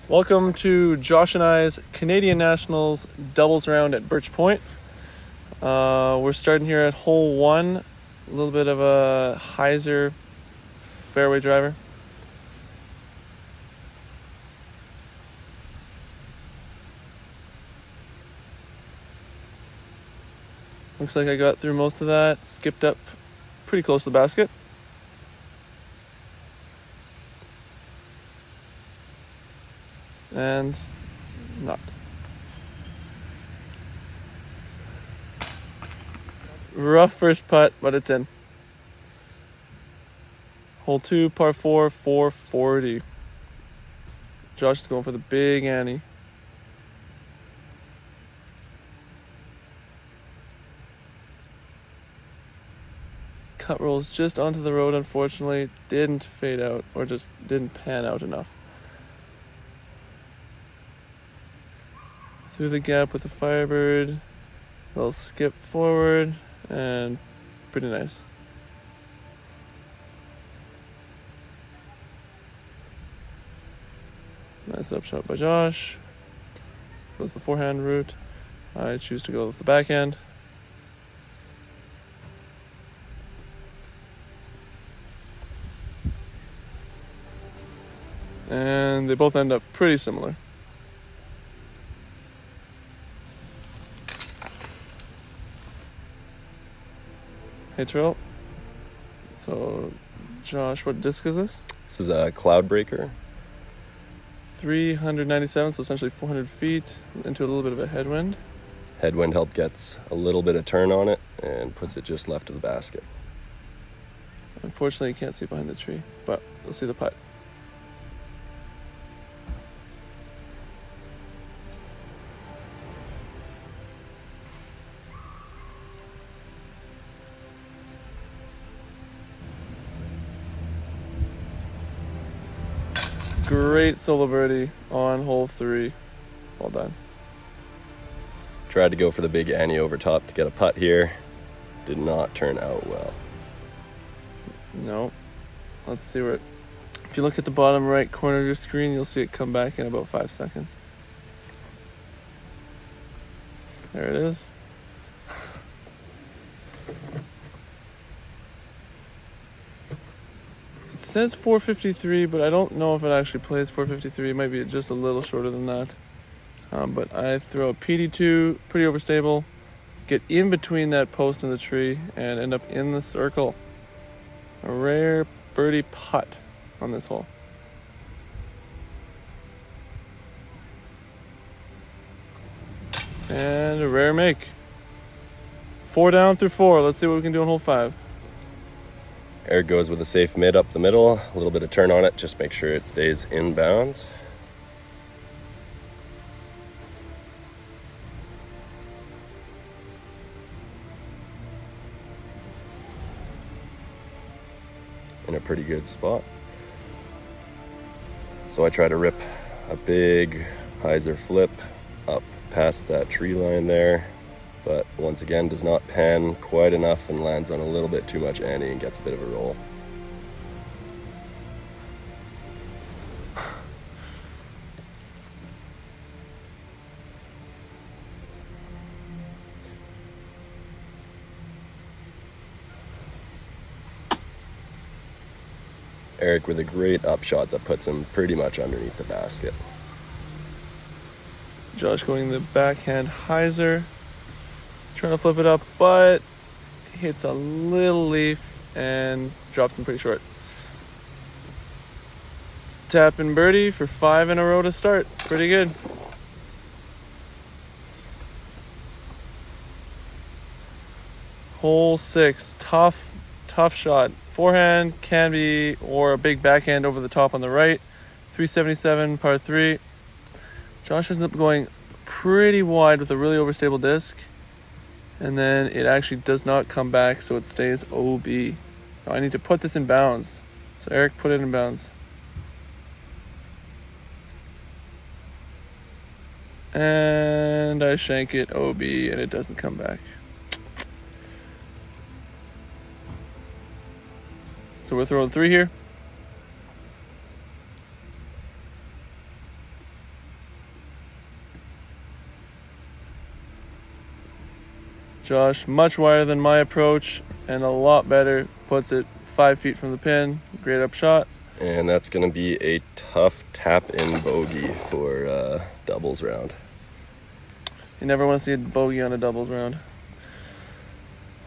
Welcome to Josh and I's Canadian Nationals doubles round at Birch Point. We're starting here at hole 1, a little bit of a hyzer fairway driver. Looks like I got through most of that, skipped up pretty close to the basket. And not. Rough first putt, but it's in. Hole 2, par 4, 440. Josh is going for the big ante. Cut rolls just onto the road, unfortunately. Didn't fade out, or just didn't pan out enough. Through the gap with the Firebird. A little skip forward, and pretty nice. Nice upshot by Josh. Goes the forehand route. I choose to go with the backhand. And they both end up pretty similar. Hey Trill. So, Josh, what disc is this? This is a Cloudbreaker. 397, so essentially 400 feet into a little bit of a headwind. Headwind help gets a little bit of turn on it and puts it just left of the basket. Unfortunately, you can't see behind the tree, but you'll see the putt. Great solo birdie on hole 3. Well done. Tried to go for the big ante over top to get a putt here. Did not turn out well. No. Let's see where if you look at the bottom right corner of your screen, you'll see it come back in about 5 seconds. There it is. It says 453, but I don't know if it actually plays 453. It might be just a little shorter than that. But I throw a PD2, pretty overstable, get in between that post and the tree, and end up in the circle. A rare birdie putt on this hole. And a rare make. 4 down through 4. Let's see what we can do on hole 5. Eric goes with a safe mid up the middle. A little bit of turn on it. Just make sure it stays in bounds. In a pretty good spot. So I try to rip a big hyzer flip up past that tree line there, but once again does not pan quite enough and lands on a little bit too much ante and gets a bit of a roll. Eric with a great upshot that puts him pretty much underneath the basket. Josh going the backhand hyzer. Trying to flip it up, but hits a little leaf and drops him pretty short. Tap and birdie for 5 in a row to start. Pretty good. Hole 6. Tough shot. Forehand can be, or a big backhand over the top on the right. 377, par 3. Josh ends up going pretty wide with a really overstable disc. And then it actually does not come back, so it stays OB. Now I need to put this in bounds. So Eric, put it in bounds. And I shank it OB, and it doesn't come back. So we're throwing 3 here. Josh, much wider than my approach and a lot better. Puts it 5 feet from the pin. Great up shot. And that's going to be a tough tap-in bogey for doubles round. You never want to see a bogey on a doubles round.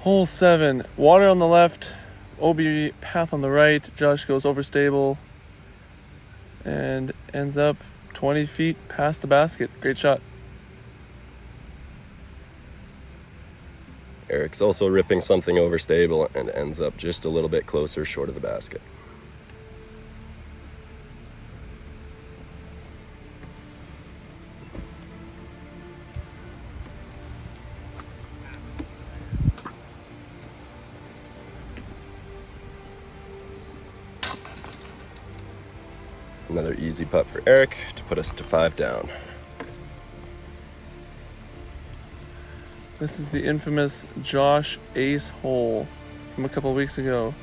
Hole 7. Water on the left. OB path on the right. Josh goes overstable and ends up 20 feet past the basket. Great shot. Eric's also ripping something overstable and ends up just a little bit closer short of the basket. Another easy putt for Eric to put us to 5 down. This is the infamous Josh ace hole from a couple of weeks ago.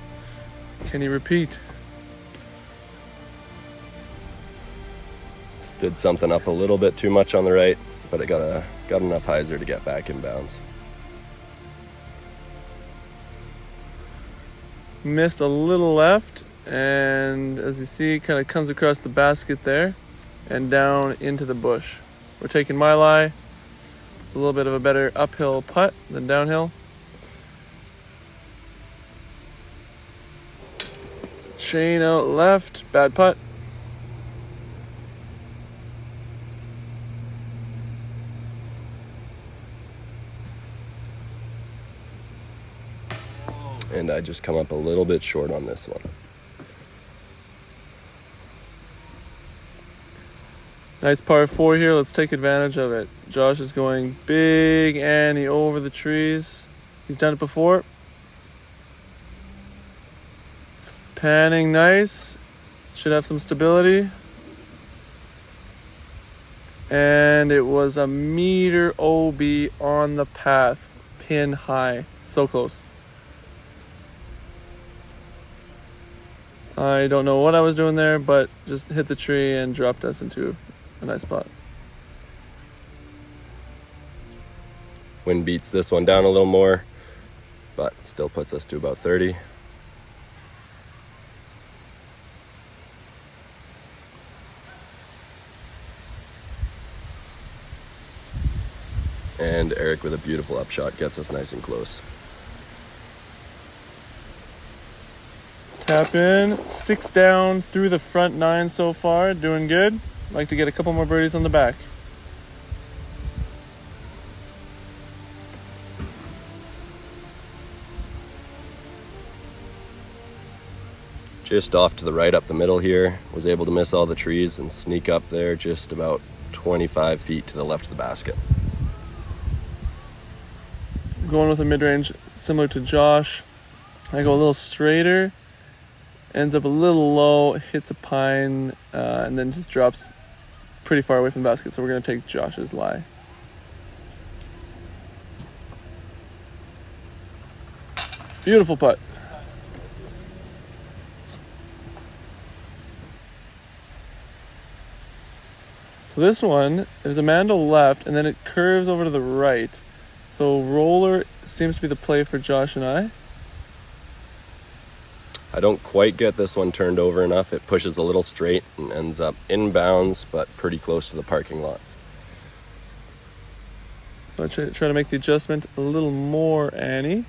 Can he repeat? Stood something up a little bit too much on the right, but it got enough hyzer to get back in bounds. Missed a little left, and as you see, kind of comes across the basket there and down into the bush. We're taking my lie. It's a little bit of a better uphill putt than downhill. Chain out left, bad putt. And I just come up a little bit short on this one. Nice par 4 here. Let's take advantage of it. Josh is going big Annie over the trees. He's done it before. It's panning nice. Should have some stability. And it was a meter OB on the path. Pin high. So close. I don't know what I was doing there, but just hit the tree and dropped us into a nice spot. Wind beats this one down a little more, but still puts us to about 30. And Eric with a beautiful upshot gets us nice and close. Tap in, 6 down through the front 9 so far, doing good. Like to get a couple more birdies on the back. Just off to the right up the middle here, was able to miss all the trees and sneak up there just about 25 feet to the left of the basket. Going with a mid-range similar to Josh. I go a little straighter, ends up a little low, hits a pine, and then just drops pretty far away from the basket. So we're going to take Josh's lie. Beautiful putt. So this one, there's a man to the left, and then it curves over to the right. So roller seems to be the play for Josh and I. I don't quite get this one turned over enough. It pushes a little straight and ends up inbounds, but pretty close to the parking lot. So I try to make the adjustment a little more Annie.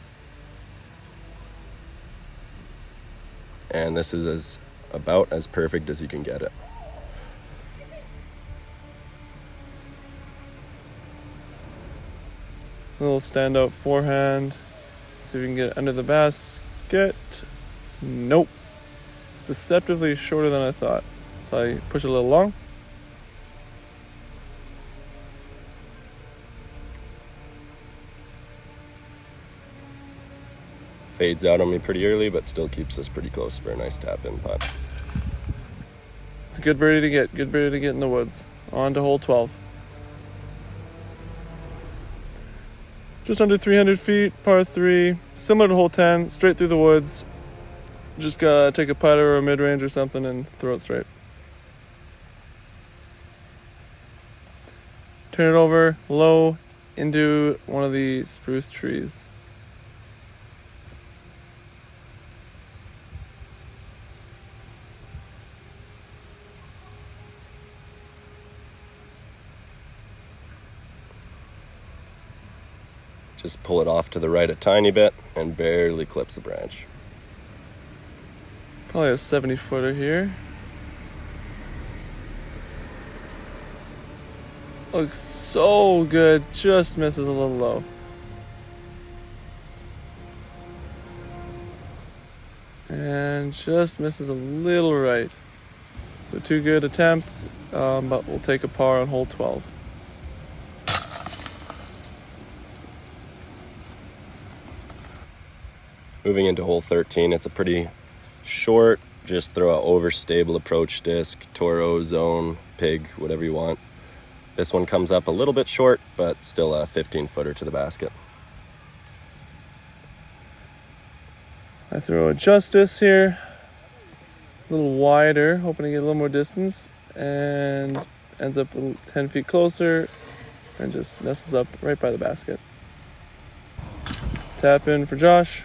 And this is about as perfect as you can get it. A little standout forehand. See if we can get it under the basket. Nope. It's deceptively shorter than I thought. So I push it a little long. Fades out on me pretty early, but still keeps us pretty close for a nice tap-in putt. It's a good birdie to get. Good birdie to get in the woods. On to hole 12. Just under 300 feet, par 3. Similar to hole 10, straight through the woods. Just gotta take a putter or a mid-range or something and throw it straight. Turn it over, low, into one of the spruce trees. Just pull it off to the right a tiny bit and barely clips the branch. Probably a 70-footer here. Looks so good, just misses a little low. And just misses a little right. So 2 good attempts, but we'll take a par on hole 12. Moving into hole 13, it's a pretty short, just throw an overstable approach disc, Toro, Zone, Pig, whatever you want. This one comes up a little bit short, but still a 15-footer to the basket. I throw a Justice here, a little wider, hoping to get a little more distance, and ends up 10 feet closer and just messes up right by the basket. Tap in for Josh.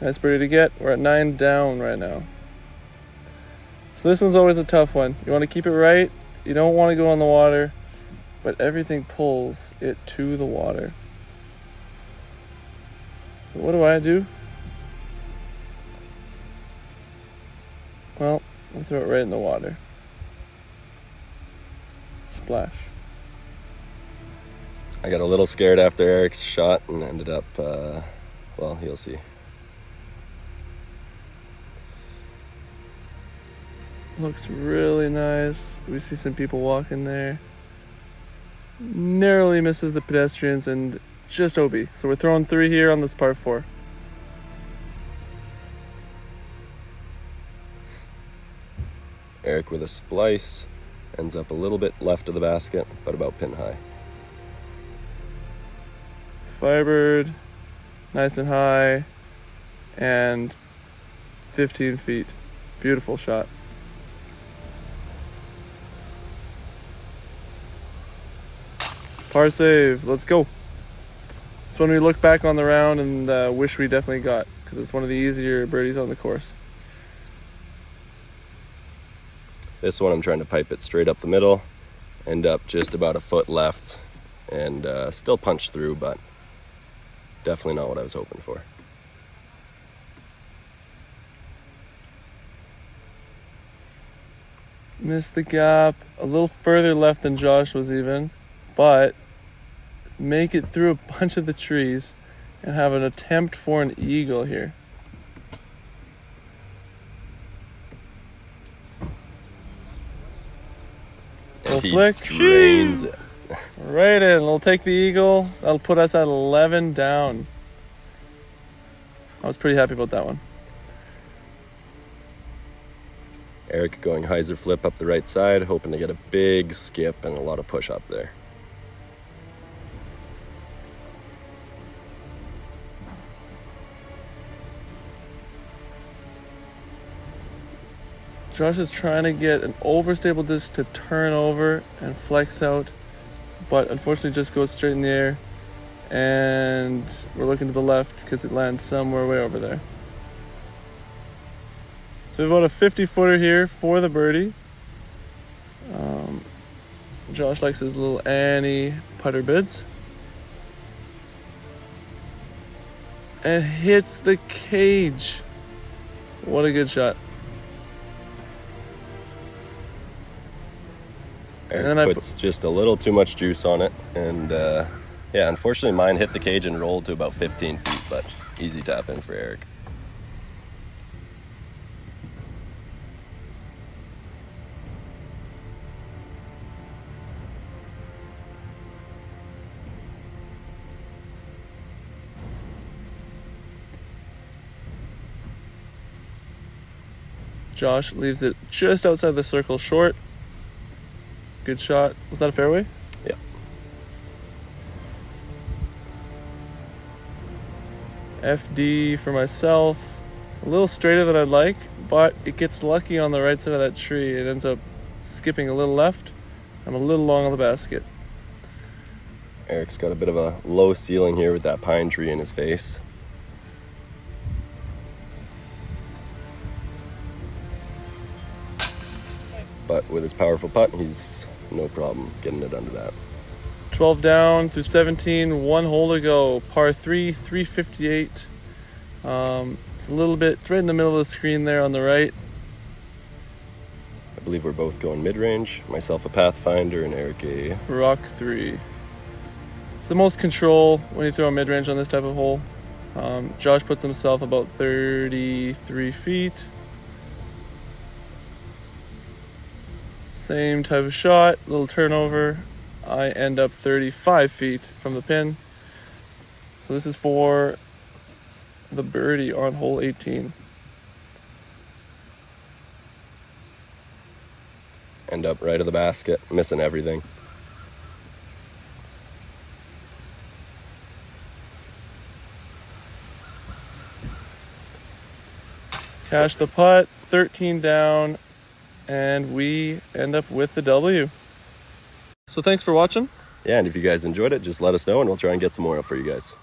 Nice birdie to get. We're at 9 down right now. So this one's always a tough one. You want to keep it right. You don't want to go on the water, but everything pulls it to the water. So what do? Well, I'll throw it right in the water. Splash. I got a little scared after Eric's shot and ended up, well, you'll see. Looks really nice. We see some people walking there. Narrowly misses the pedestrians and just OB. So we're throwing 3 here on this par 4. Eric with a splice, ends up a little bit left of the basket, but about pin high. Firebird, nice and high, and 15 feet. Beautiful shot. Par save, let's go. It's when we look back on the round and wish we definitely got, because it's one of the easier birdies on the course. This one I'm trying to pipe it straight up the middle, end up just about a foot left, and still punch through, but definitely not what I was hoping for. Missed the gap, a little further left than Josh was even, but make it through a bunch of the trees and have an attempt for an eagle here. Little He flick, drains it. right in. We'll take the eagle. That'll put us at 11 down. I was pretty happy about that one. Eric going hyzer flip up the right side, hoping to get a big skip and a lot of push up there. Josh is trying to get an overstable disc to turn over and flex out, but unfortunately just goes straight in the air, and we're looking to the left because it lands somewhere way over there. So we have about a 50-footer here for the birdie. Josh likes his little Annie putter bids. And hits the cage. What a good shot. Eric puts just a little too much juice on it, and yeah, unfortunately mine hit the cage and rolled to about 15 feet, but easy tap in for Eric. Josh leaves it just outside the circle short. Good shot. Was that a fairway? Yeah. FD for myself. A little straighter than I'd like, but it gets lucky on the right side of that tree. It ends up skipping a little left. I'm a little long on the basket. Eric's got a bit of a low ceiling here with that pine tree in his face. But with his powerful putt, he's no problem getting it under that. 12 down through 17, 1 hole to go. Par 3, 358. It's a little bit, it's right in the middle of the screen there on the right. I believe we're both going mid-range. Myself a Pathfinder and Eric a... Rock 3. It's the most control when you throw a mid-range on this type of hole. Josh puts himself about 33 feet. Same type of shot, little turnover. I end up 35 feet from the pin. So this is for the birdie on hole 18. End up right of the basket, missing everything. Cash the putt, 13 down, and we end up with the W. So thanks for watching. Yeah, and if you guys enjoyed it, just let us know and we'll try and get some more up for you guys.